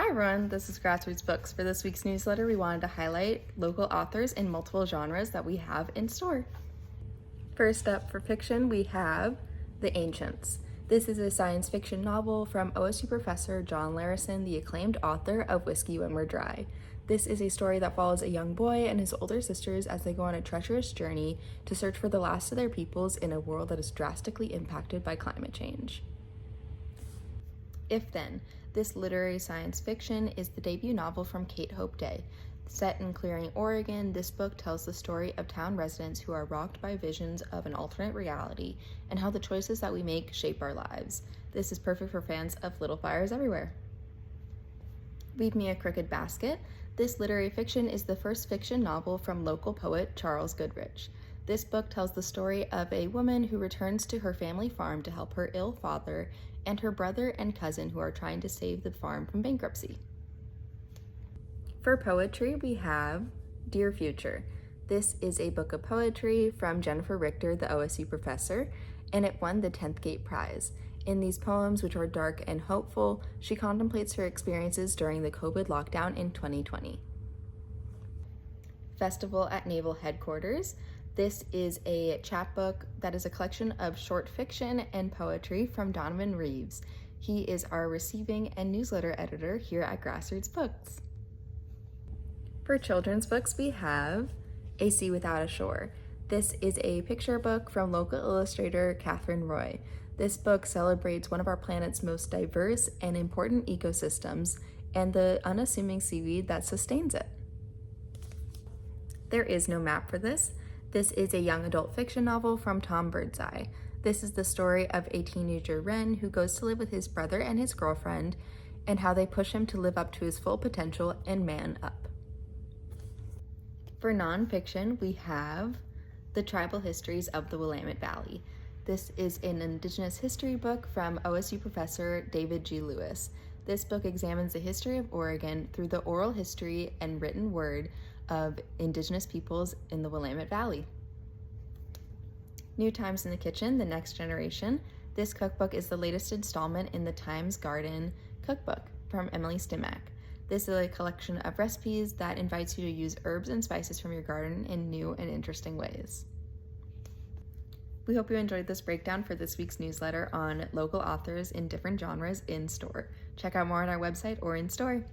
Hi everyone, this is Grassroots Books. For this week's newsletter, we wanted to highlight local authors in multiple genres that we have in store. First up for fiction, we have The Ancients. This is a science fiction novel from OSU professor John Larison, the acclaimed author of Whiskey When We're Dry. This is a story that follows a young boy and his older sisters as they go on a treacherous journey to search for the last of their peoples in a world that is drastically impacted by climate change. If Then. This literary science fiction is the debut novel from Kate Hope Day. Set in Clearing, Oregon, this book tells the story of town residents who are rocked by visions of an alternate reality and how the choices that we make shape our lives. This is perfect for fans of Little Fires Everywhere. Leave Me a Crooked Basket. This literary fiction is the first fiction novel from local poet Charles Goodrich. This book tells the story of a woman who returns to her family farm to help her ill father and her brother and cousin who are trying to save the farm from bankruptcy. For poetry, we have Dear Future. This is a book of poetry from Jennifer Richter, the OSU professor, and it won the 10th Gate Prize. In these poems, which are dark and hopeful, she contemplates her experiences during the COVID lockdown in 2020. Festival at Naval Headquarters. This is a chapbook that is a collection of short fiction and poetry from Donovan Reeves. He is our receiving and newsletter editor here at Grassroots Books. For children's books, we have A Sea Without a Shore. This is a picture book from local illustrator Catherine Roy. This book celebrates one of our planet's most diverse and important ecosystems and the unassuming seaweed that sustains it. There is no map for this. This is a young adult fiction novel from Tom Birdseye. This is the story of a teenager, Ren, who goes to live with his brother and his girlfriend, and how they push him to live up to his full potential and man up. For nonfiction, we have The Tribal Histories of the Willamette Valley. This is an Indigenous history book from OSU professor David G. Lewis. This book examines the history of Oregon through the oral history and written word of Indigenous peoples in the Willamette Valley. New Times in the Kitchen, The Next Generation. This cookbook is the latest installment in the Times Garden cookbook from Emily Stimac. This is a collection of recipes that invites you to use herbs and spices from your garden in new and interesting ways. We hope you enjoyed this breakdown for this week's newsletter on local authors in different genres in store. Check out more on our website or in store.